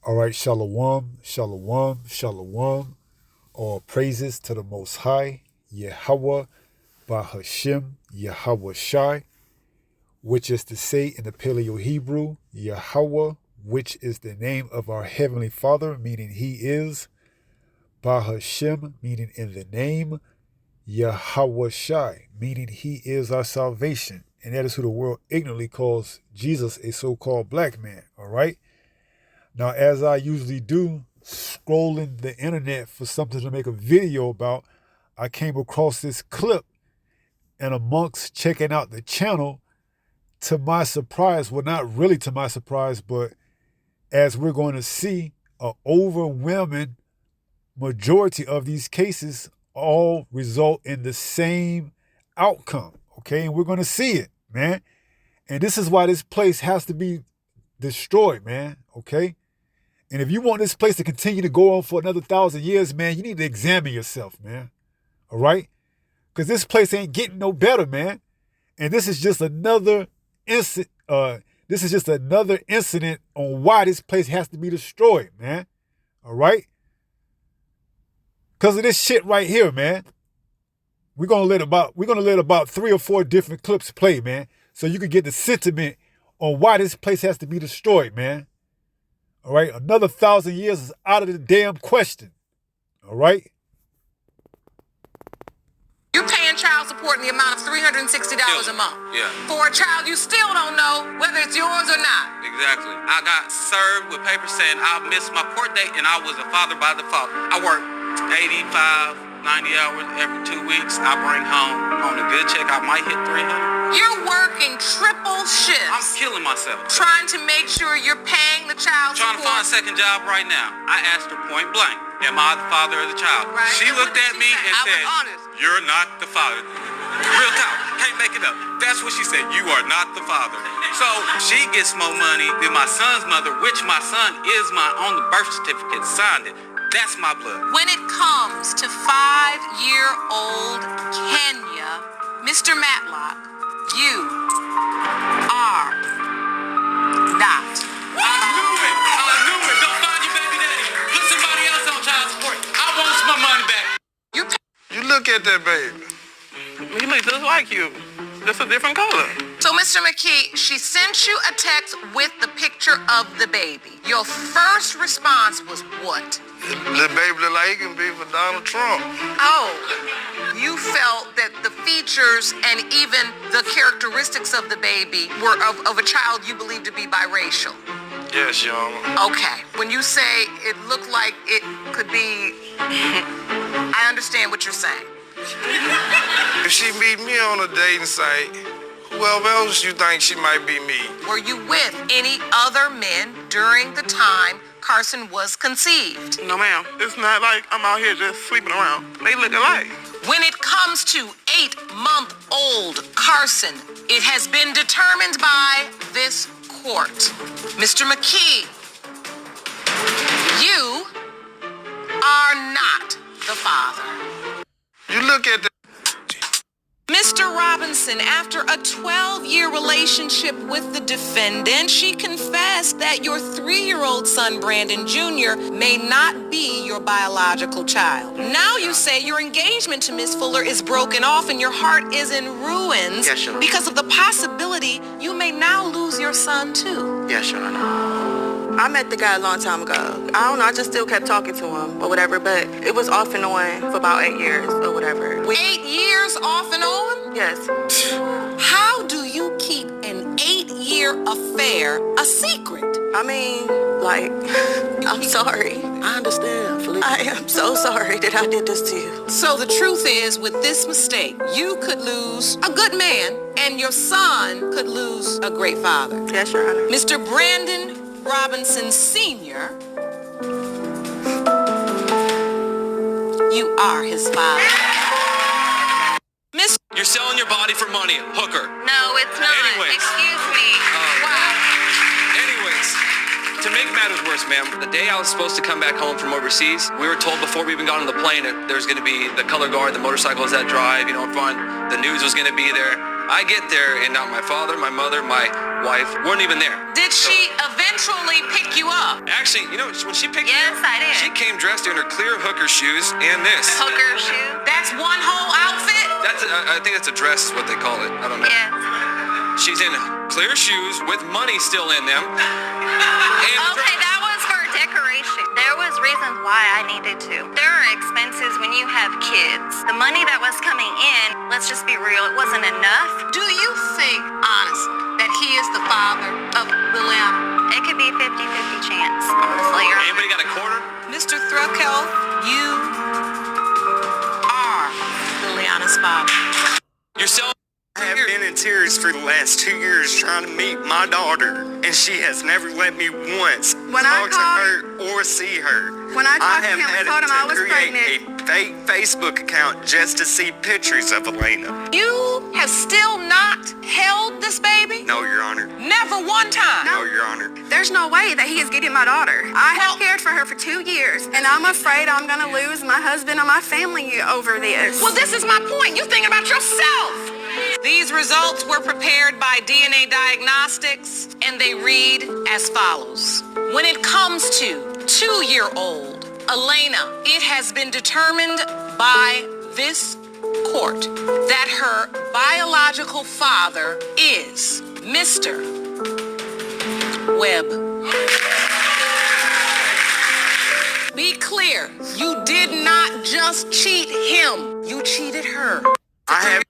All right, shalom, shalom, shalom. All praises to the Most High, Yahweh, Bahashem, Yahweh Shai, which is to say in the Paleo Hebrew, Yahweh, which is the name of our Heavenly Father, meaning He is, Bahashem, meaning in the name, Yahweh Shai, meaning He is our salvation. And that is who the world ignorantly calls Jesus, a so-called black man, all right? Now, as I usually do, scrolling the internet for something to make a video about, I came across this clip, and amongst checking out the channel, to my surprise, well, not really to my surprise, but as we're going to see, an overwhelming majority of these cases all result in the same outcome, okay? And we're going to see it, man. And this is why this place has to be destroyed, man, okay? And if you want this place to continue to go on for another 1,000 years, man, you need to examine yourself, man. All right? Because this place ain't getting no better, man. And this is just another incident. This is just another incident on why this place has to be destroyed, man. All right? Because of this shit right here, man. We're gonna let about 3 or 4 different clips play, man, so you can get the sentiment on why this place has to be destroyed, man. All right, another 1,000 years is out of the damn question. All right. You're paying child support in the amount of $360 a month. Yeah. For a child you still don't know whether it's yours or not. Exactly. I got served with papers saying I missed my court date and I was a father by default. I work 85, 90 hours every 2 weeks. I bring home on a good check. I might hit 300. You're working triple shifts. I'm killing myself. Trying to make sure you're paying the child Trying to support. find a second job right now. I asked her point blank, am I the father of the child? Right. She And what looked did at she me say? and I said, was honest. you're not the father. Real talk. Can't make it up. That's what she said. You are not the father. So she gets more money than my son's mother, which my son is on the birth certificate, signed it. That's my blood. When it comes to 5-year-old Kenya, Mr. Matlock, you are not. I knew it. Go find your baby daddy. Put somebody else on child support. I want my money back. You look at that baby. He looks just like you. Just a different color. So, Mr. McKee, she sent you a text with the picture of the baby. Your first response was what? The baby look like he can be for Donald Trump. Oh, you felt that the features and even the characteristics of the baby were of a child you believe to be biracial. Yes, Your Honor. Okay. When you say it looked like it could be, I understand what you're saying. If she meet me on a dating site, whoever else you think she might be me? Were you with any other men during the time Carson was conceived? No, ma'am. It's not like I'm out here just sleeping around. They look alike. When it comes to 8-month-old Carson, it has been determined by this court. Mr. McKee, you are not the father. You look at the... Mr. Robinson, after a 12-year relationship with the defendant, she confessed that your 3-year-old son, Brandon Jr., may not be your biological child. Now you say your engagement to Miss Fuller is broken off and your heart is in ruins because of the possibility you may now lose your son, too. Yes, Your Honor. I met the guy a long time ago. I don't know, I just still kept talking to him or whatever, but it was off and on for about 8 years or whatever. 8 years off and on? Yes. How do you keep an 8-year affair a secret? I mean, like, I'm sorry. I understand, Felicia. I am so sorry that I did this to you. So the truth is, with this mistake, you could lose a good man and your son could lose a great father. Yes, Your Honor. Mr. Brandon Robinson Sr., you are his father. Miss... You're selling your body for money, hooker. No, it's not. Anyways. Excuse me. Wow. Anyways, to make matters worse, ma'am, the day I was supposed to come back home from overseas, we were told before we even got on the plane that there's going to be the color guard, the motorcycles that drive, in front. The news was going to be there. I get there, and not my father, my mother, my wife weren't even there. Did she eventually eventually pick you up. Actually, you know, when she picked me Yes, up, I did. she came dressed in her clear hooker shoes and this. Hooker shoe. That's one whole outfit? I think that's a dress is what they call it. I don't know. Yes. She's in clear shoes with money still in them. And Okay, that was for decoration. There was reasons why I needed to. There are expenses when you have kids. The money that was coming in, let's just be real, it wasn't enough. Do you think, honestly, that he is the father of Liliana? It could be 50-50 chance, honestly. Anybody got a quarter? Mr. Thruckel, you are Liliana's father. You're selling. I have been in tears for the last 2 years trying to meet my daughter, and she has never let me once talk to her or see her. When I talked to have him, I had told him I to was create pregnant. a fake Facebook account just to see pictures of Elena. You have still not held this baby? No, Your Honor. Never one time? No, Your Honor. There's no way that he is getting my daughter. I have cared for her for 2 years, and I'm afraid I'm going to lose my husband and my family over this. Well, this is my point. You're thinking about yourself. These results were prepared by DNA Diagnostics, and they read as follows. When it comes to 2-year-old Elena, it has been determined by this court that her biological father is Mr. Webb. Be clear, you did not just cheat him, you cheated her. I have.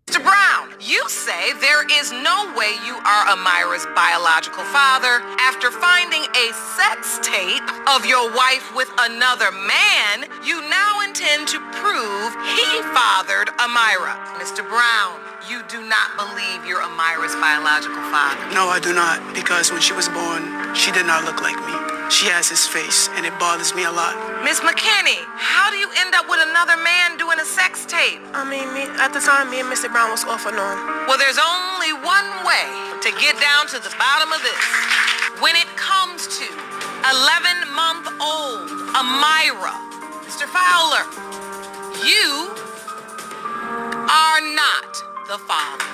Mr. Brown, you say there is no way you are Amira's biological father after finding a sex tape of your wife with another man. You now intend to prove he fathered Amira. Mr. Brown, you do not believe you're Amira's biological father. No, I do not, because when she was born, she did not look like me. She has his face, and it bothers me a lot. Miss McKinney, how do you end up with another man doing a sex tape? I mean, at the time, me and Mr. Brown was off and on. Well, there's only one way to get down to the bottom of this. When it comes to 11-month-old Amira, Mr. Fowler, you are not the father.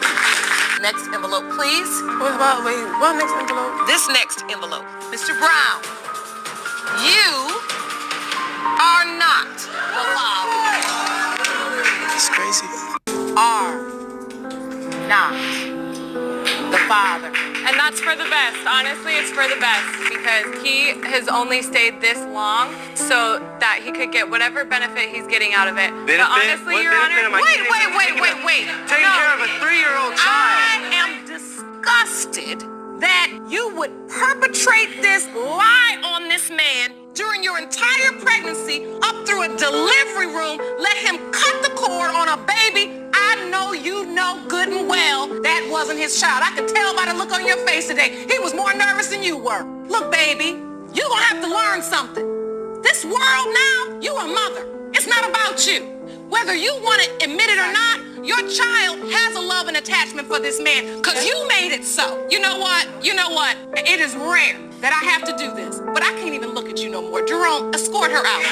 Next envelope, please. What next envelope? This next envelope. Mr. Brown, you are not the father. It's crazy. Are not the father. And that's for the best. Honestly, it's for the best because he has only stayed this long so that he could get whatever benefit he's getting out of it. Benefit? But honestly, What Your benefit Honor, am I Wait. Taking care of a 3-year-old child. I am disgusted that you would perpetrate this lie on this man during your entire pregnancy up through a delivery room, let him cut the cord on a baby. I know you know good and well that wasn't his child. I can tell by the look on your face today. He was more nervous than you were. Look, baby, you're gonna have to learn something. This world now, you a mother. It's not about you. Whether you want to admit it or not, your child has a love and attachment for this man because you made it so. You know what? It is rare that I have to do this, but I can't even look at you no more. Jerome, escort her out.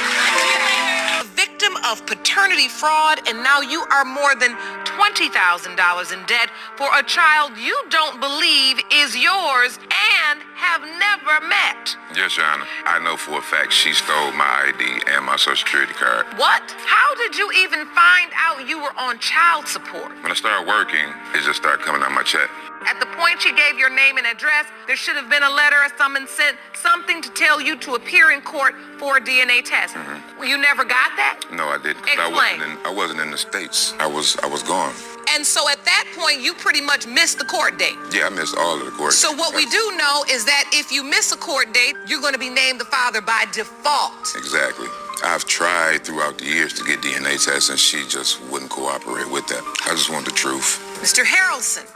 A victim of paternity fraud, and now you are more than $20,000 in debt for a child you don't believe is yours and have never met. Yes, Your Honor. I know for a fact she stole my ID and my Social Security card. What? How did you even find out you were on child support? When I started working, it just started coming out my check. At the point you gave your name and address, there should have been a letter or someone sent something to tell you to appear in court for a DNA test. Mm-hmm. Well, you never got that? No, I didn't. Explain. I wasn't in the States. I was gone. And so at that point, you pretty much missed the court date. Yeah, I missed all of the court. So what we do know is that if you miss a court date, you're going to be named the father by default. Exactly. I've tried throughout the years to get DNA tests, and she just wouldn't cooperate with that. I just want the truth. Mr. Harrelson,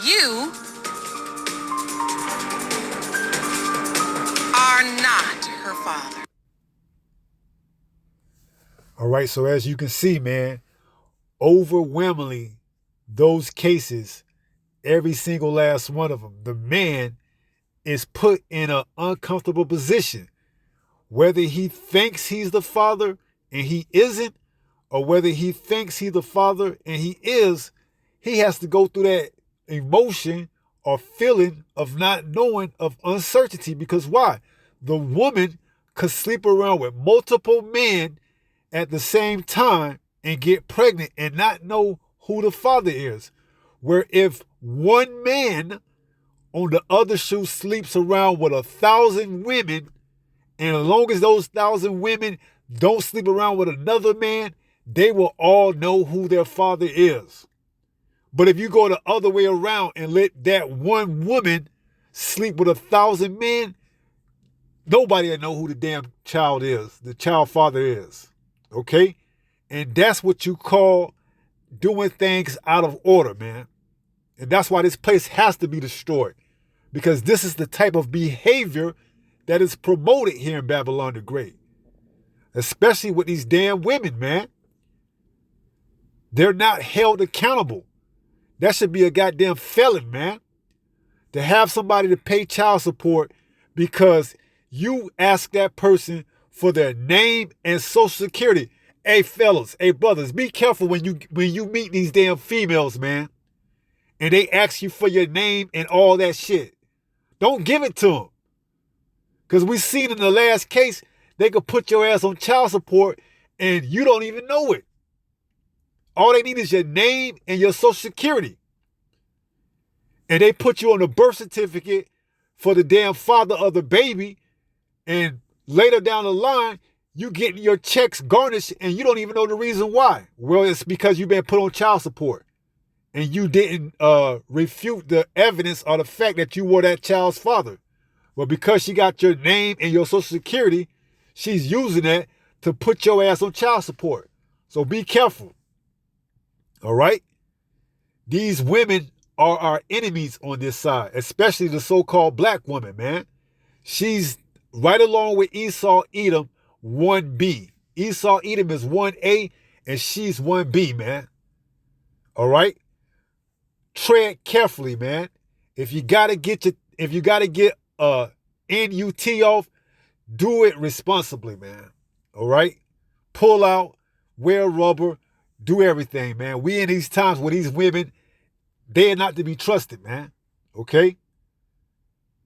you are not her father. All right, so as you can see, man, overwhelmingly, those cases, every single last one of them, the man is put in an uncomfortable position. Whether he thinks he's the father and he isn't, or whether he thinks he's the father and he is, he has to go through that emotion or feeling of not knowing, of uncertainty. Because why? The woman could sleep around with multiple men at the same time and get pregnant and not know who the father is. Where if one man on the other shoe sleeps around with 1,000 women, and as long as those 1,000 women don't sleep around with another man, they will all know who their father is. But if you go the other way around and let that one woman sleep with 1,000 men, nobody will know who the damn child is, the child father is. Okay? And that's what you call doing things out of order, man. And that's why this place has to be destroyed. Because this is the type of behavior that is promoted here in Babylon the Great. Especially with these damn women, man. They're not held accountable. That should be a goddamn felon, man. To have somebody to pay child support because you ask that person for their name and social security. Hey, fellas, hey, brothers, be careful when you meet these damn females, man. And they ask you for your name and all that shit. Don't give it to them. Because we seen in the last case, they could put your ass on child support and you don't even know it. All they need is your name and your social security. And they put you on a birth certificate for the damn father of the baby. And later down the line, you getting your checks garnished and you don't even know the reason why. Well, it's because you've been put on child support. And you didn't refute the evidence or the fact that you were that child's father. But because she got your name and your social security, she's using that to put your ass on child support. So be careful. All right? These women are our enemies on this side, especially the so-called black woman, man. She's right along with Esau Edom, 1B. Esau Edom is 1A and she's 1B, man. All right? Tread carefully, man. If you gotta get NUT off, do it responsibly, man. All right? Pull out, wear rubber, do everything, man. We in these times where these women, they are not to be trusted, man. Okay?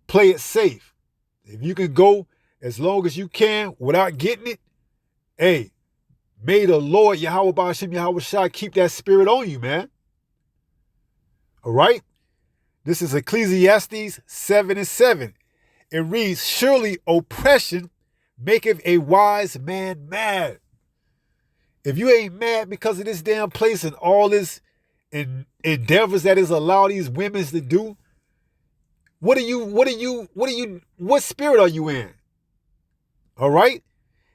Play it safe. If you can go as long as you can without getting it, hey, may the Lord Yahweh Ba'ashem Yahweh Shai keep that spirit on you, man. All right? This is Ecclesiastes 7:7. It reads, surely oppression maketh a wise man mad. If you ain't mad because of this damn place and all this endeavors that is allowed these women to do, what spirit are you in? All right?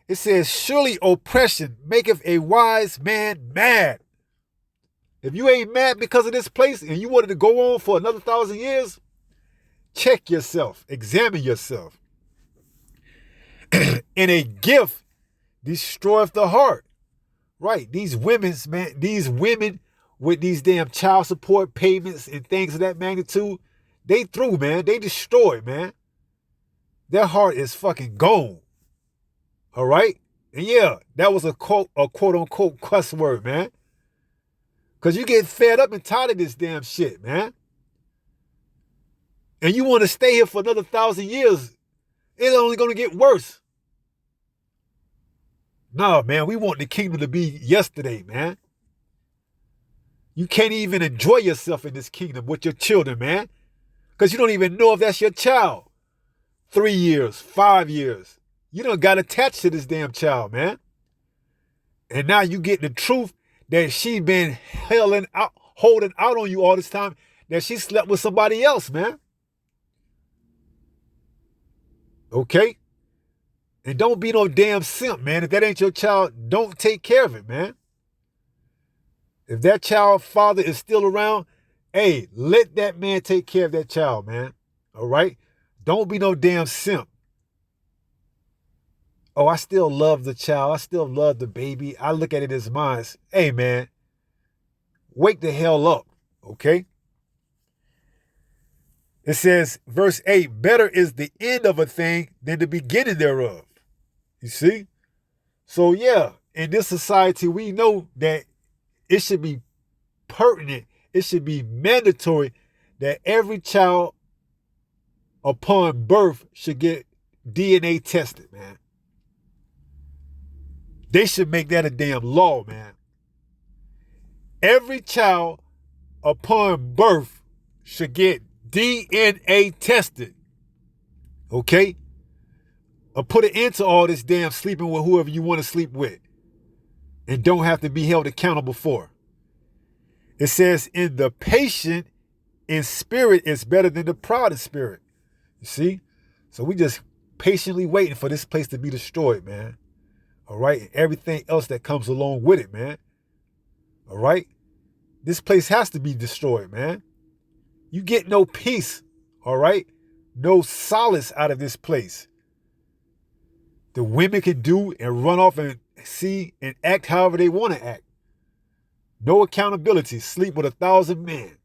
It says, surely oppression maketh a wise man mad. If you ain't mad because of this place and you wanted to go on for another 1,000 years, check yourself, examine yourself. And a gift destroyeth the heart. Right, these women's, man, these women with these damn child support payments and things of that magnitude, they through, man. They destroyed, man. Their heart is fucking gone. All right? And yeah, that was a quote unquote cuss word, man. Because you get fed up and tired of this damn shit, man. And you want to stay here for another 1,000 years, it's only going to get worse. No, man, we want the kingdom to be yesterday, man. You can't even enjoy yourself in this kingdom with your children, man. Because you don't even know if that's your child. 3 years, 5 years. You done got attached to this damn child, man. And now you get the truth that she been holding out on you all this time, that she slept with somebody else, man. Okay? And don't be no damn simp, man. If that ain't your child, don't take care of it, man. If that child's father is still around, hey, let that man take care of that child, man. All right? Don't be no damn simp. Oh, I still love the child. I still love the baby. I look at it as mine. Hey, man, wake the hell up, okay? It says, verse 8, better is the end of a thing than the beginning thereof. You see? So, yeah, in this society, we know that it should be pertinent, it should be mandatory that every child upon birth should get DNA tested, man. They should make that a damn law, man. Every child upon birth should get DNA tested. Okay? Or put an end to all this damn sleeping with whoever you want to sleep with and don't have to be held accountable for. It says, in the patient in spirit is better than the proud in spirit. You see? So we just patiently waiting for this place to be destroyed, man. All right? And everything else that comes along with it, man. All right? This place has to be destroyed, man. You get no peace, all right? No solace out of this place. The women can do and run off and see and act however they want to act. No accountability. Sleep with 1,000 men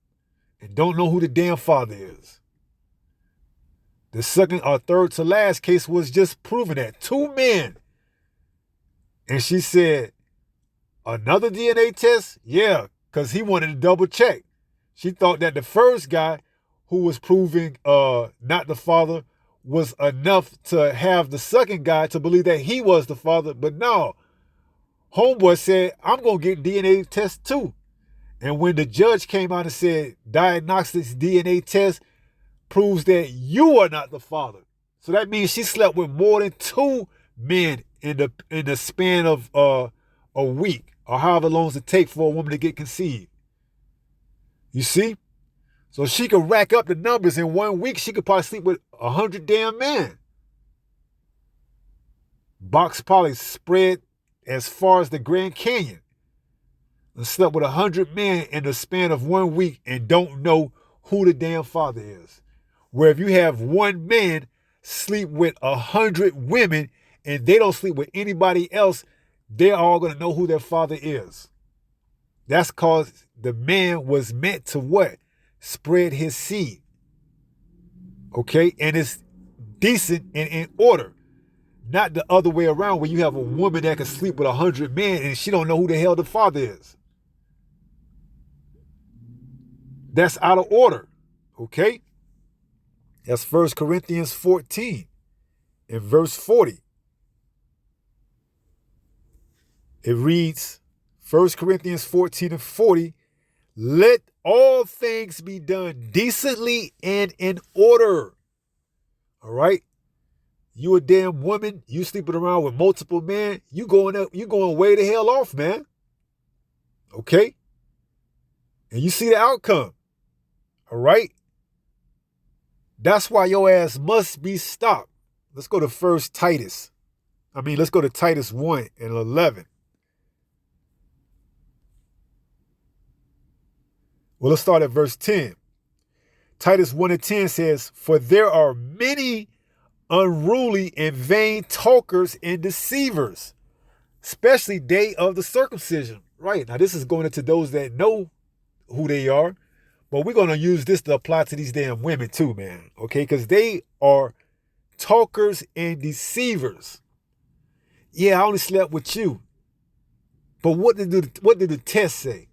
and don't know who the damn father is. The second or third to last case was just proving that. 2 men. And she said, another DNA test? Yeah, because he wanted to double check. She thought that the first guy who was proving not the father was enough to have the second guy to believe that he was the father. But no, homeboy said, I'm going to get DNA test too. And when the judge came out and said, diagnostics DNA test proves that you are not the father. So that means she slept with more than 2 men in the span of a week or however long it takes for a woman to get conceived. You see? So she could rack up the numbers in 1 week. She could probably sleep with 100 damn men. Box probably spread as far as the Grand Canyon. And slept with 100 men in the span of 1 week and don't know who the damn father is. Where if you have 1 man sleep with 100 women and they don't sleep with anybody else, they're all going to know who their father is. That's because the man was meant to what? Spread his seed. Okay? And it's decent and in order. Not the other way around where you have a woman that can sleep with 100 men and she don't know who the hell the father is. That's out of order. Okay? That's 1 Corinthians 14 and verse 40. It reads, 1 Corinthians 14 and 40, let all things be done decently and in order. All right? You a damn woman, you sleeping around with multiple men, you going way the hell off, man. Okay? And you see the outcome. All right? That's why your ass must be stopped. Let's go to let's go to Titus 1 and 11. Well, let's start at verse 10. Titus 1 and 10 says, for there are many unruly and vain talkers and deceivers, especially day of the circumcision. Right, now this is going into those that know who they are, but we're going to use this to apply to these damn women too, man. Okay, because they are talkers and deceivers. Yeah, I only slept with you. But what did the test say?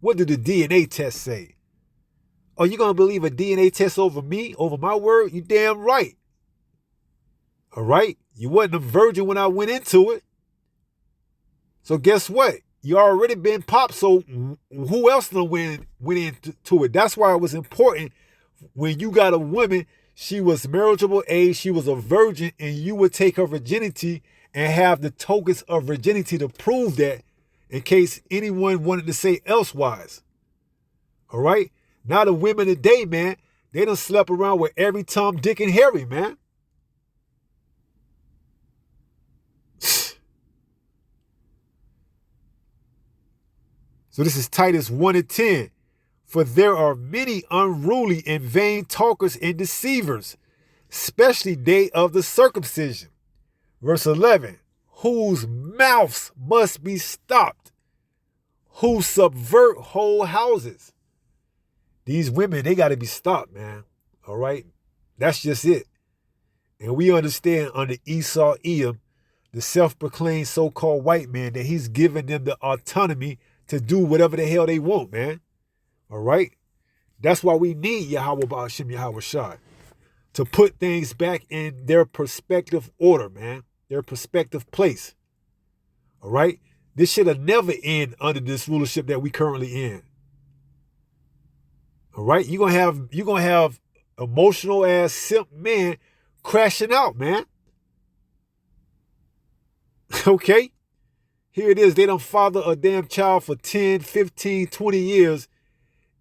What did the DNA test say? Are you going to believe a DNA test over me, over my word? You damn right. All right? You wasn't a virgin when I went into it. So guess what? You already been popped, so who else done went into it? That's why it was important when you got a woman, she was marriageable age, she was a virgin, and you would take her virginity and have the tokens of virginity to prove that in case anyone wanted to say elsewise. All right? Now the women today, man, they done slept around with every Tom, Dick, and Harry, man. So this is Titus 1 and 10. For there are many unruly and vain talkers and deceivers, especially day of the circumcision. Verse 11, whose mouths must be stopped, who subvert whole houses. These women, they got to be stopped, man. All right? That's just it. And we understand under Esau Edom, the self-proclaimed so-called white man, that he's giving them the autonomy to do whatever the hell they want, man. All right? That's why we need Yahweh Ba'ashim Yahweh Shai to put things back in their perspective order, man. Their perspective place. All right? This should have never end under this rulership that we currently in. All right? You're gonna have emotional ass simp men crashing out, man. Okay? Here it is. They done father a damn child for 10, 15, 20 years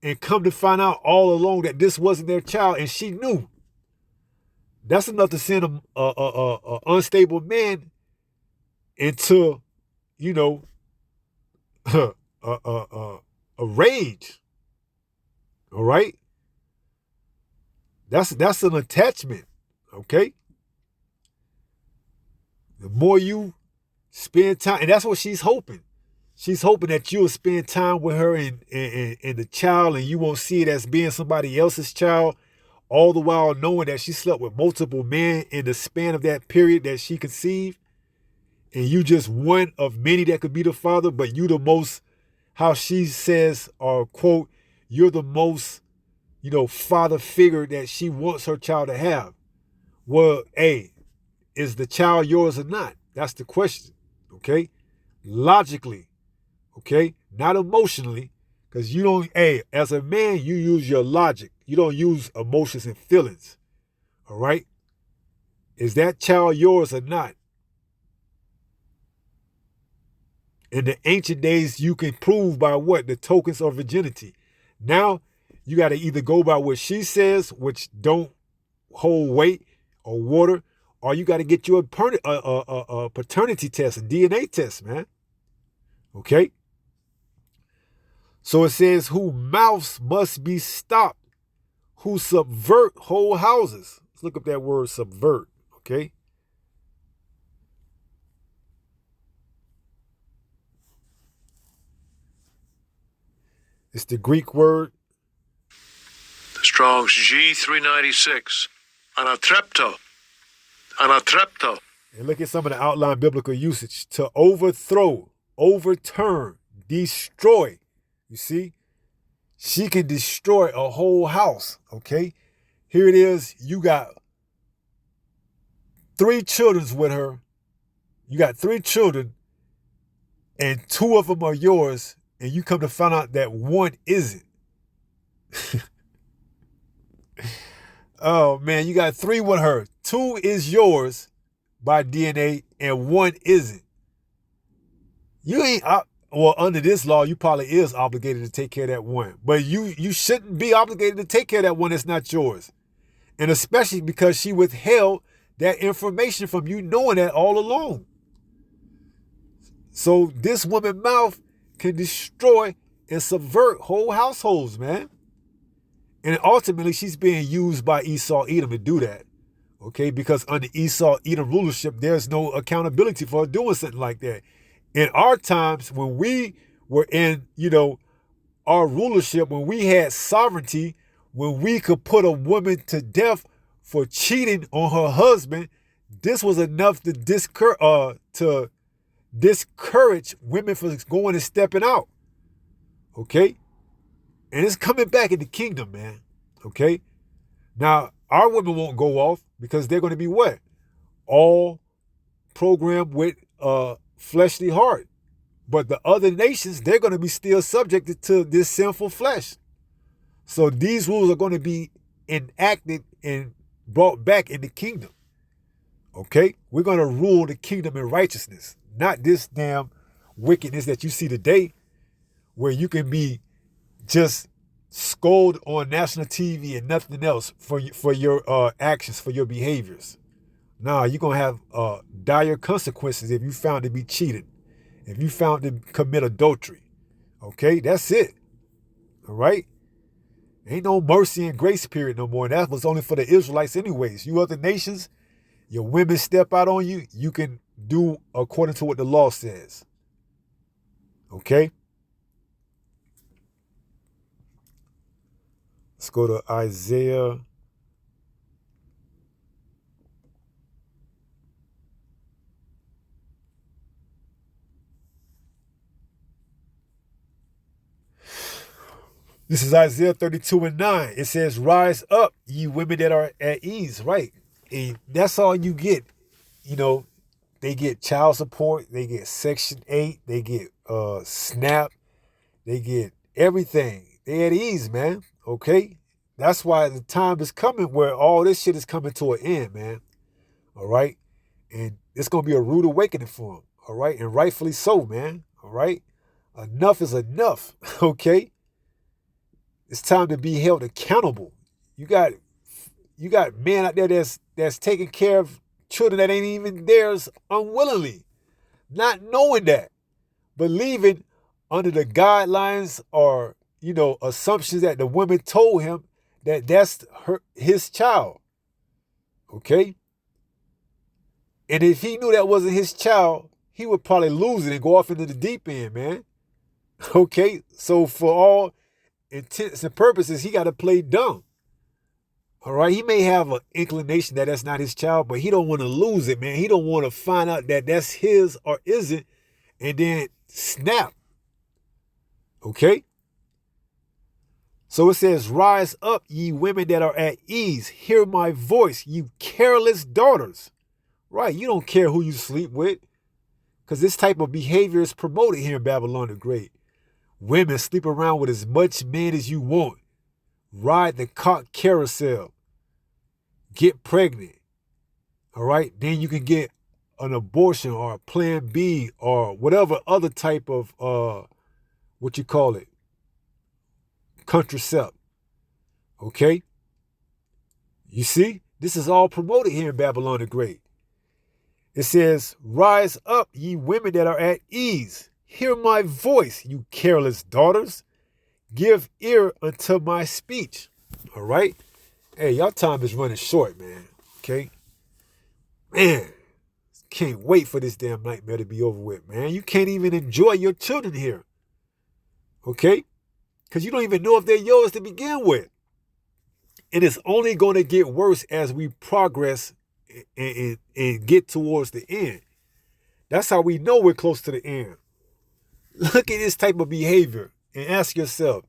and come to find out all along that this wasn't their child and she knew. That's enough to send a unstable man into, you know, a rage. All right? That's an attachment. Okay? The more you spend time, and that's what she's hoping. She's hoping that you'll spend time with her and the child, and you won't see it as being somebody else's child, all the while knowing that she slept with multiple men in the span of that period that she conceived, and you just one of many that could be the father, but you the most, how she says, or quote, you're the most, you know, father figure that she wants her child to have. Well, hey, is the child yours or not? That's the question, okay? Logically, okay? Not emotionally, because you don't, hey, as a man, you use your logic. You don't use emotions and feelings, all right? Is that child yours or not? In the ancient days, you can prove by what? The tokens of virginity. Now, you got to either go by what she says, which don't hold weight or water, or you got to get you a paternity test, a DNA test, man. Okay? So it says, who mouths must be stopped, who subvert whole houses. Let's look up that word subvert, okay? It's the Greek word. The Strong's G396. Anatrepto. Anatrepto. And look at some of the outline biblical usage. To overthrow, overturn, destroy. You see? She can destroy a whole house, okay? Here it is. You got 3 children with her. You got 3 children, and 2 of them are yours, and you come to find out that 1 isn't. Oh, man, you got 3 with her. 2 is yours by DNA, and 1 isn't. You ain't, well, under this law, you probably is obligated to take care of that 1. But you shouldn't be obligated to take care of that 1 that's not yours. And especially because she withheld that information from you knowing that all along. So this woman's mouth can destroy and subvert whole households, man. And ultimately, she's being used by Esau Edom to do that. Okay, because under Esau Edom rulership, there's no accountability for doing something like that. In our times, when we were in, you know, our rulership, when we had sovereignty, when we could put a woman to death for cheating on her husband, this was enough to discourage women from going and stepping out. Okay? And it's coming back in the kingdom, man. Okay? Now, our women won't go off because they're going to be what? All programmed with fleshly heart. But the other nations, they're going to be still subjected to this sinful flesh. So these rules are going to be enacted and brought back in the kingdom. Okay? We're going to rule the kingdom in righteousness. Not this damn wickedness that you see today where you can be just scolded on national TV and nothing else for your actions, for your behaviors. Nah, you're going to have dire consequences if you found to be cheated, if you found to commit adultery. Okay, that's it. All right? Ain't no mercy and grace period no more. And that was only for the Israelites anyways. You other nations, your women step out on you, you can do according to what the law says. Okay? Let's go to Isaiah. This is Isaiah 32:9. It says, rise up, ye women that are at ease, right? And that's all you get. You know, they get child support, they get Section 8, they get SNAP, they get everything. They at ease, man. Okay? That's why the time is coming where all this shit is coming to an end, man. All right? And it's going to be a rude awakening for them. All right? And rightfully so, man. All right? Enough is enough. Okay? It's time to be held accountable. You got men out there that's taking care of children that ain't even theirs unwillingly, not knowing that, believing under the guidelines or assumptions that the woman told him that that's his child. Okay, and if he knew that wasn't his child, he would probably lose it and go off into the deep end, man. Okay, so for all intents and purposes, he got to play dumb. All right, he may have an inclination that that's not his child, but he don't want to lose it, man. He don't want to find out that that's his or isn't, and then snap. Okay? So it says, rise up, ye women that are at ease. Hear my voice, you careless daughters. Right, you don't care who you sleep with, because this type of behavior is promoted here in Babylon the Great. Women sleep around with as much men as you want. Ride the cock carousel. Get pregnant. All right? Then you can get an abortion or a plan B or whatever other type of, contracept. Okay? You see? This is all promoted here in Babylon the Great. It says, rise up, ye women that are at ease. Hear my voice, you careless daughters. Give ear unto my speech. All right? Hey, y'all time is running short, man. Okay? Man, can't wait for this damn nightmare to be over with, man. You can't even enjoy your children here. Okay? Because you don't even know if they're yours to begin with. And it's only going to get worse as we progress and get towards the end. That's how we know we're close to the end. Look at this type of behavior and ask yourself,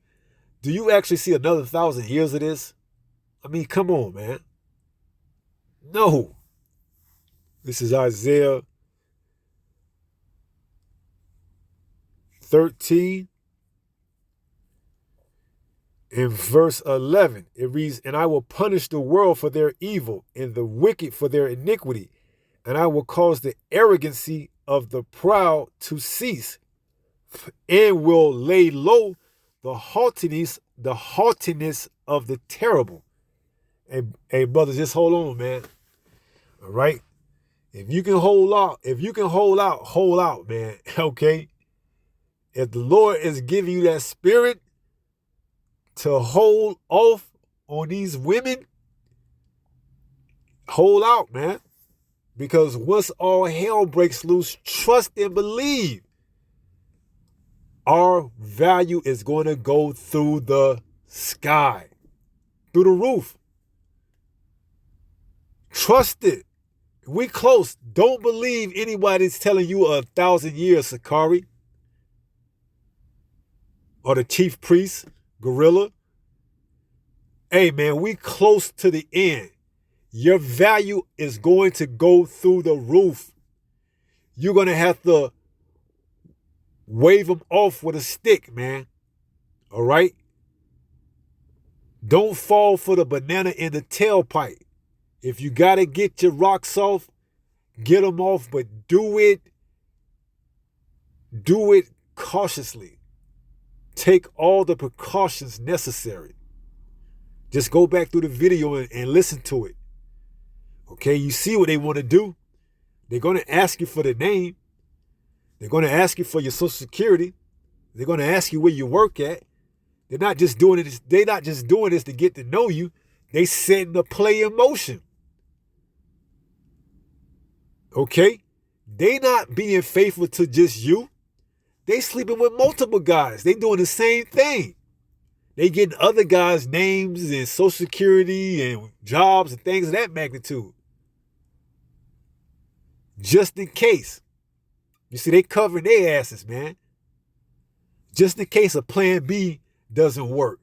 do you actually see another 1,000 years of this? I mean, come on, man. No. This is Isaiah 13 and verse 11. It reads, and I will punish the world for their evil and the wicked for their iniquity, and I will cause the arrogancy of the proud to cease, and will lay low the haughtiness of the terrible. Hey, brothers, just hold on, man. All right? If you can hold out, man. Okay? If the Lord is giving you that spirit to hold off on these women, hold out, man. Because once all hell breaks loose, trust and believe, our value is going to go through the sky, through the roof. Trust it. We close. Don't believe anybody's telling you 1,000 years, Sakari. Or the chief priest, gorilla. Hey, man, we close to the end. Your value is going to go through the roof. You're going to have to wave them off with a stick, man. All right? Don't fall for the banana in the tailpipe. If you got to get your rocks off, get them off, but do it cautiously. Take all the precautions necessary. Just go back through the video and listen to it. Okay, you see what they want to do. They're going to ask you for the name. They're going to ask you for your social security. They're going to ask you where you work at. They're not just doing this to get to know you. They setting the play in motion. Okay? They not being faithful to just you. They sleeping with multiple guys. They doing the same thing. They getting other guys' names and social security and jobs and things of that magnitude. Just in case. You see, they covering their asses, man. Just in case a plan B doesn't work.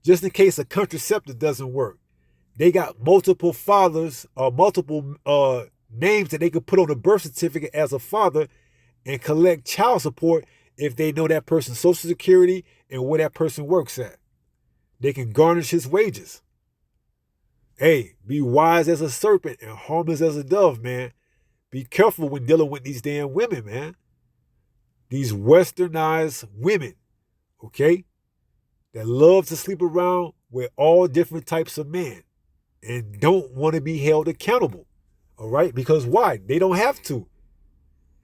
just in case a contraceptive doesn't work. They got multiple fathers or multiple names that they could put on a birth certificate as a father and collect child support if they know that person's social security and where that person works at. They can garnish his wages. Hey, be wise as a serpent and harmless as a dove, man. Be careful when dealing with these damn women, man. These westernized women, okay, that love to sleep around with all different types of men and don't want to be held accountable, all right? Because why? They don't have to.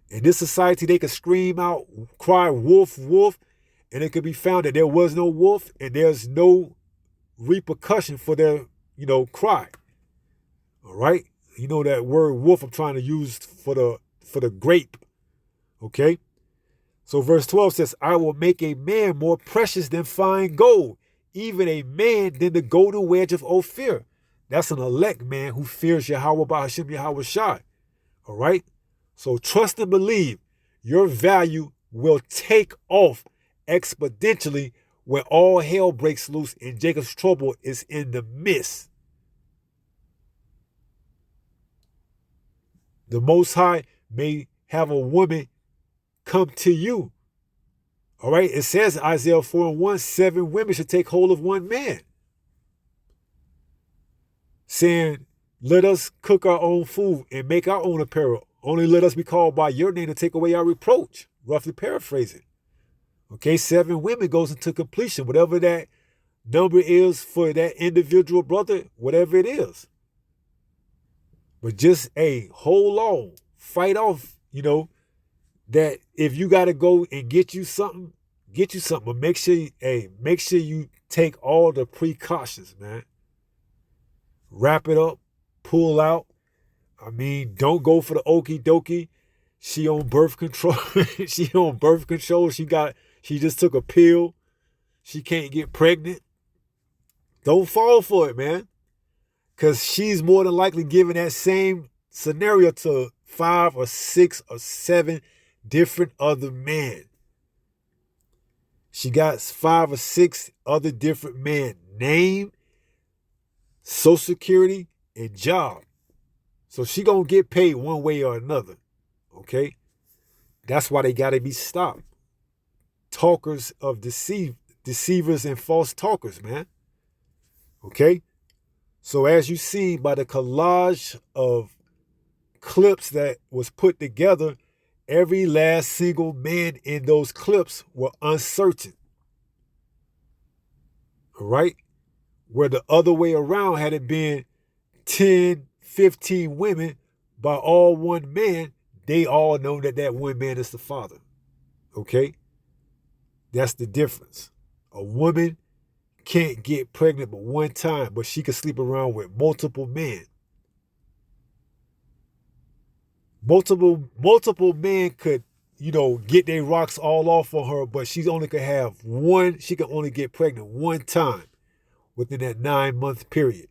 In this society, they could scream out, cry, wolf, wolf, and it could be found that there was no wolf and there's no repercussion for their, cry. All right? You know that word wolf I'm trying to use for the grape. Okay? So verse 12 says, I will make a man more precious than fine gold, even a man than the golden wedge of Ophir. That's an elect man who fears Yahweh by Hashem Yahweh Shai. All right? So trust and believe your value will take off exponentially when all hell breaks loose and Jacob's trouble is in the midst. The Most High may have a woman come to you. All right? It says Isaiah 4:1, 7 women should take hold of one man. Saying, let us cook our own food and make our own apparel. Only let us be called by your name to take away our reproach. Roughly paraphrasing. Okay, 7 women goes into completion. Whatever that number is for that individual brother, whatever it is. But just, hold on. Fight off, that if you got to go and get you something. But make sure you take all the precautions, man. Wrap it up. Pull out. Don't go for the okie dokie. She on birth control. She just took a pill. She can't get pregnant. Don't fall for it, man. Because she's more than likely giving that same scenario to 5 or 6 or 7 different other men. She got 5 or 6 other different men. Name, social security, and job. So she gonna get paid one way or another. Okay? That's why they gotta be stopped. Talkers of deceivers and false talkers, man. Okay? So as you see by the collage of clips that was put together, every last single man in those clips were uncertain. All right? Where the other way around, had it been 10, 15 women by all one man, they all know that one man is the father. Okay? That's the difference. A woman can't get pregnant but one time, but she can sleep around with multiple men. Multiple men could, get their rocks all off on her, but she only could have one. She can only get pregnant one time within that 9-month period.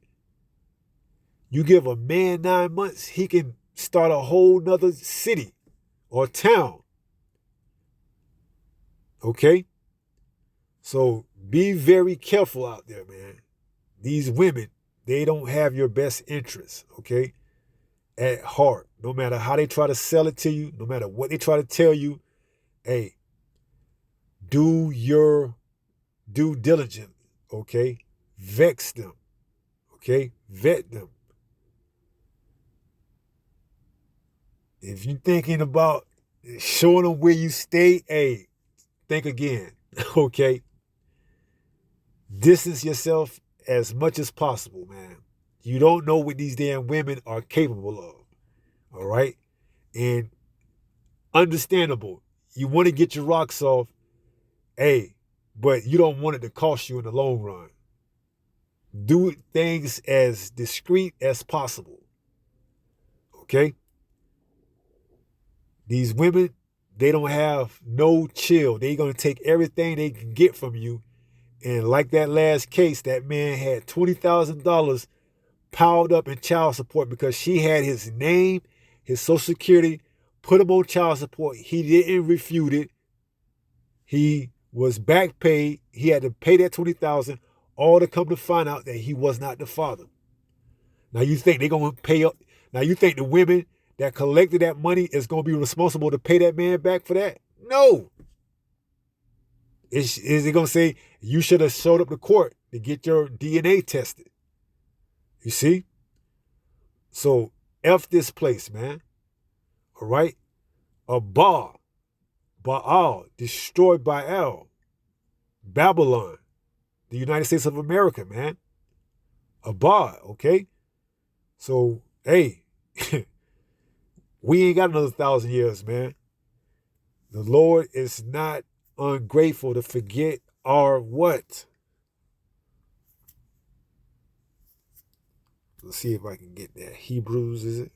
You give a man 9 months, he can start a whole nother city or town. Okay? So be very careful out there, man. These women, they don't have your best interests, okay, at heart. No matter how they try to sell it to you, no matter what they try to tell you, do your due diligence, okay? Vex them, okay? Vet them. If you're thinking about showing them where you stay, think again, okay? Distance yourself as much as possible, man. You don't know what these damn women are capable of, all right? And understandable. You want to get your rocks off, but you don't want it to cost you in the long run. Do things as discreet as possible, okay? These women, they don't have no chill. They're going to take everything they can get from you. And like that last case, that man had $20,000 piled up in child support because she had his name, his social security, put him on child support. He didn't refute it. He was back paid. He had to pay that $20,000. All to come to find out that he was not the father. Now you think they're going to pay up? Now you think the women that collected that money is going to be responsible to pay that man back for that? No. Is it going to say, you should have showed up to court to get your DNA tested? You see? So, F this place, man. All right? Baal, destroyed by El. Babylon, the United States of America, man. Baal, okay? So, hey, we ain't got another 1,000 years, man. The Lord is not ungrateful to forget our what? Let's see if I can get that. Hebrews, is it?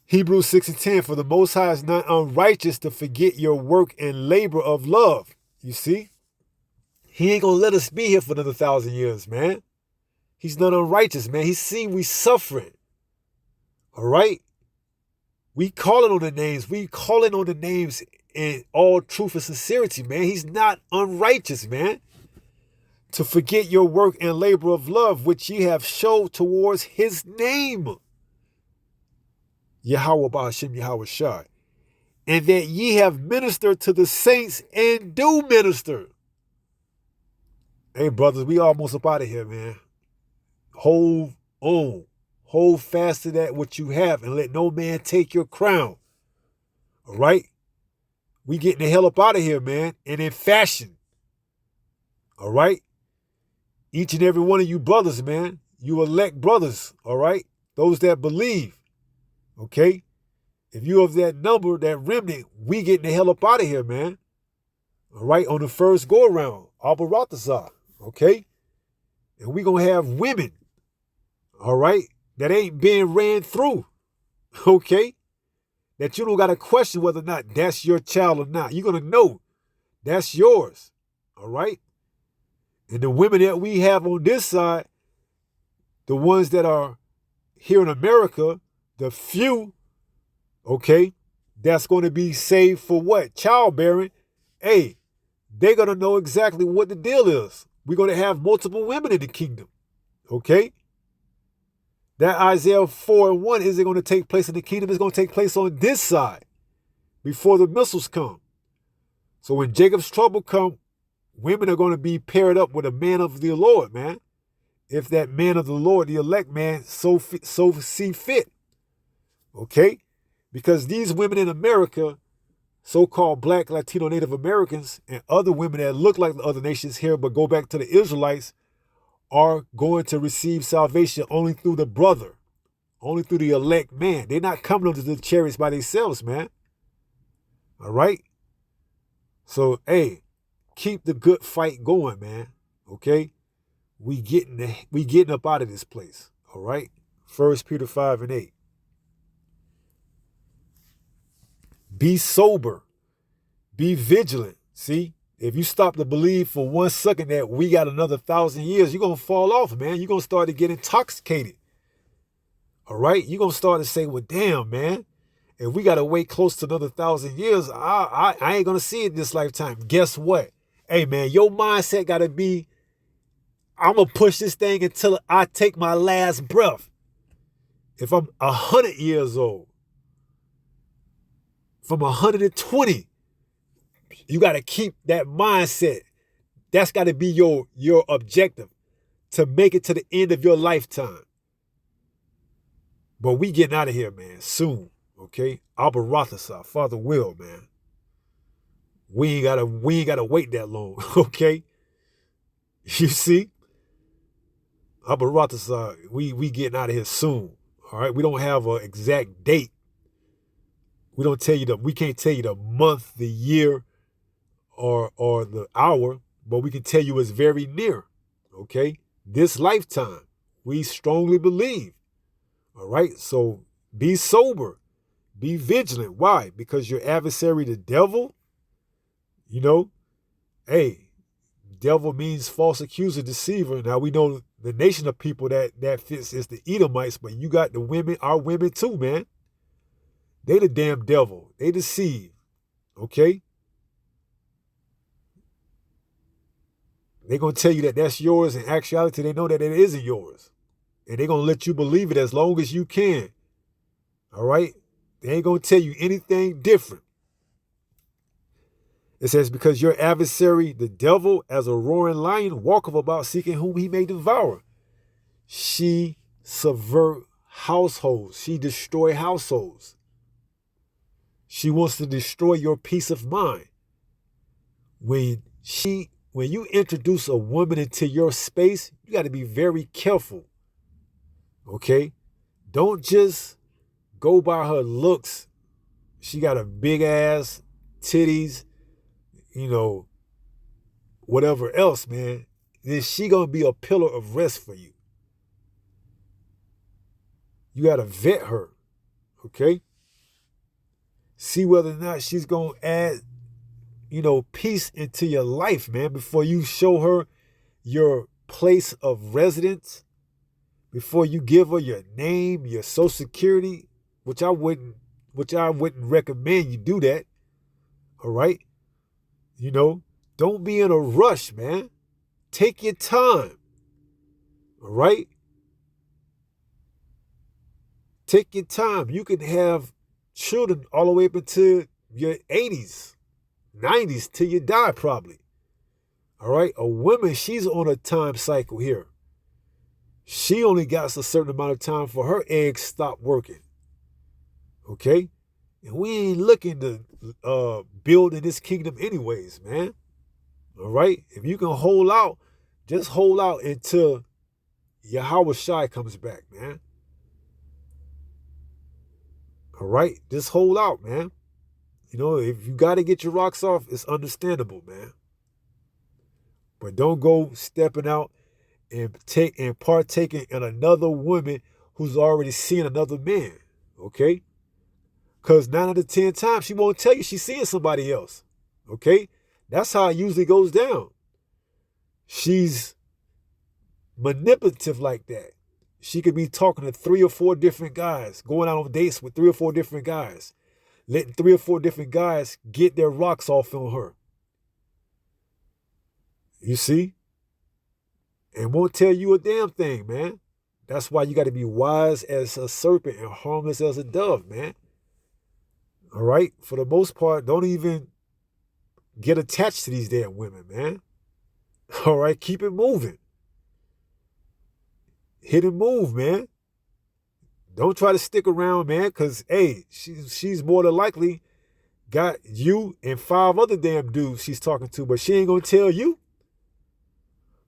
Hebrews 6:10, for the Most High is not unrighteous to forget your work and labor of love. You see? He ain't going to let us be here for another 1,000 years, man. He's not unrighteous, man. He's seen we suffering. All right? We calling on the names. We calling on the names in all truth and sincerity, man. He's not unrighteous, man. To forget your work and labor of love, which ye have showed towards his name. Yahweh Ba'ashem Yahweh Shai. And that ye have ministered to the saints and do minister. Hey, brothers, we almost up out of here, man. Hold on. Hold fast to that what you have and let no man take your crown. All right? We getting the hell up out of here, man. And in fashion. All right? Each and every one of you brothers, man. You elect brothers. All right? Those that believe. Okay? If you of that number, that remnant, we getting the hell up out of here, man. All right? On the first go around. Abaratazah. Okay? And we going to have women. All right? That ain't being ran through. Okay? That you don't got to question whether or not that's your child or not. You're going to know that's yours. All right? And the women that we have on this side, the ones that are here in America, the few, okay, that's going to be saved for what? Childbearing. Hey, they're going to know exactly what the deal is. We're going to have multiple women in the kingdom. Okay? That Isaiah 4:1 isn't going to take place in the kingdom. It's going to take place on this side before the missiles come. So when Jacob's trouble come, women are going to be paired up with a man of the Lord, man. If that man of the Lord, the elect man, so see fit. Okay? Because these women in America, so-called Black, Latino, Native Americans, and other women that look like the other nations here but go back to the Israelites, are going to receive salvation only through the brother, only through the elect man. They're not coming onto the chariots by themselves, man. All right? So, hey, keep the good fight going, man. Okay? We getting up out of this place. All right? 1 Peter 5:8. Be sober. Be vigilant. See? If you stop to believe for 1 second that we got another 1,000 years, you're going to fall off, man. You're going to start to get intoxicated. All right? You're going to start to say, well, damn, man. If we got to wait close to another 1,000 years, I ain't going to see it this lifetime. Guess what? Hey, man, your mindset got to be, I'm going to push this thing until I take my last breath. If I'm 100 years old, from 120, you got to keep that mindset. That's got to be your objective to make it to the end of your lifetime. But we getting out of here, man, soon. Okay? Abarathasa, Father will, man. We ain't gotta wait that long. Okay? You see? Abarathasa, we getting out of here soon. All right? We don't have an exact date. We can't tell you the month, the year, or the hour, but we can tell you it's very near. Okay? This lifetime, we strongly believe. All right? So be sober. Be vigilant. Why? Because your adversary, the devil, hey, devil means false accuser, deceiver. Now we know the nation of people that fits is the Edomites, but you got the women, our women too, man. They the damn devil. They deceive. Okay? They're going to tell you that that's yours. In actuality, they know that it isn't yours. And they're going to let you believe it as long as you can. All right? They ain't going to tell you anything different. It says, because your adversary, the devil, as a roaring lion, walketh about seeking whom he may devour. She subvert households. She destroy households. She wants to destroy your peace of mind. When you introduce a woman into your space, you got to be very careful. Okay? Don't just go by her looks. She got a big ass, titties, whatever else, man. Then she gonna be a pillar of rest for you. You gotta vet her. Okay? See whether or not she's gonna add, peace into your life, man, before you show her your place of residence, before you give her your name, your social security, which I wouldn't recommend you do that. All right? Don't be in a rush, man. Take your time. All right? Take your time. You can have children all the way up into your 80s, 90s, till you die probably. All right? A woman, she's on a time cycle here. She only got a certain amount of time for her eggs stop working. Okay? And we ain't looking to build in this kingdom anyways, man. All right? If you can hold out, just hold out until Yahweh Shai comes back, man. All right? Just hold out, man. If you got to get your rocks off, it's understandable, man. But don't go stepping out and partaking in another woman who's already seen another man. Okay? Because 9 out of 10 times, she won't tell you she's seeing somebody else. Okay? That's how it usually goes down. She's manipulative like that. She could be talking to 3 or 4 different guys, going out on dates with 3 or 4 different guys, letting 3 or 4 different guys get their rocks off on her. You see? And won't tell you a damn thing, man. That's why you got to be wise as a serpent and harmless as a dove, man. All right? For the most part, don't even get attached to these damn women, man. All right? Keep it moving. Hit and move, man. Don't try to stick around, man, because, hey, she's more than likely got you and 5 other damn dudes she's talking to, but she ain't going to tell you.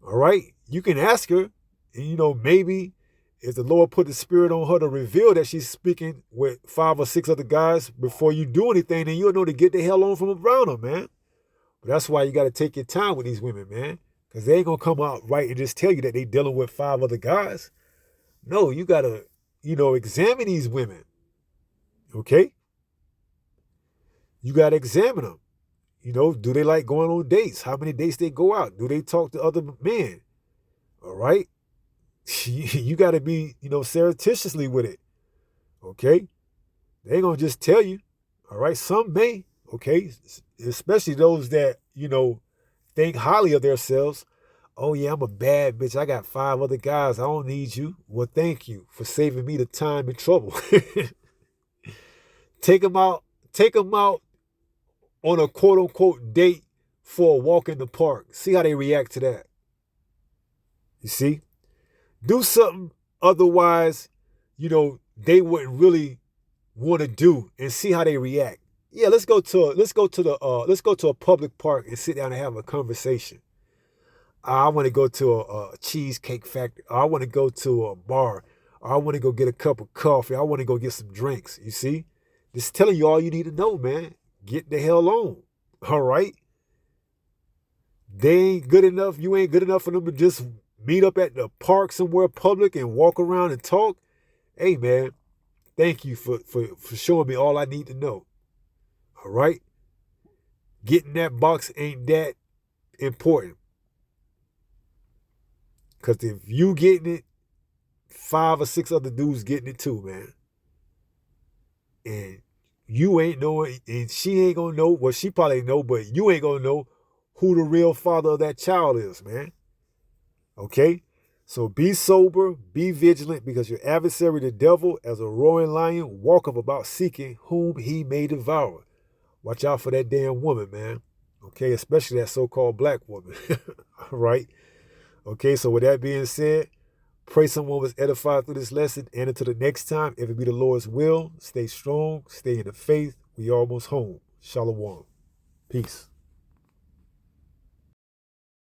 All right? You can ask her, and, maybe if the Lord put the spirit on her to reveal that she's speaking with 5 or 6 other guys before you do anything, then you'll know to get the hell on from around her, man. But that's why you got to take your time with these women, man, because they ain't going to come out right and just tell you that they dealing with 5 other guys. No, you got to, examine these women, okay? You got to examine them. Do they like going on dates? How many dates they go out? Do they talk to other men? All right? You got to be, surreptitiously with it, okay? They ain't going to just tell you, all right? Some may, okay? Especially those that, think highly of themselves. Oh, yeah, I'm a bad bitch. I got 5 other guys. I don't need you. Well, thank you for saving me the time and trouble. Take them out on a quote-unquote date for a walk in the park. See how they react to that. You see? Do something otherwise, they wouldn't really want to do, and see how they react. Yeah, let's go to a public park and sit down and have a conversation. I want to go to a cheesecake factory. Or I want to go to a bar. Or I want to go get a cup of coffee. I want to go get some drinks. You see? Just telling you all you need to know, man. Get the hell on. All right? They ain't good enough. You ain't good enough for them to just meet up at the park somewhere public and walk around and talk. Hey, man, thank you for showing me all I need to know. All right? Getting that box ain't that important. Because if you getting it, 5 or 6 other dudes getting it too, man. And you ain't knowing, and she ain't gonna know, well, she probably know, but you ain't gonna know who the real father of that child is, man. Okay? So be sober, be vigilant, because your adversary, the devil, as a roaring lion, walketh about seeking whom he may devour. Watch out for that damn woman, man. Okay? Especially that so-called black woman. All right? Okay, so with that being said, pray someone was edified through this lesson. And until the next time, if it be the Lord's will, stay strong, stay in the faith. We almost home. Shalom. Peace.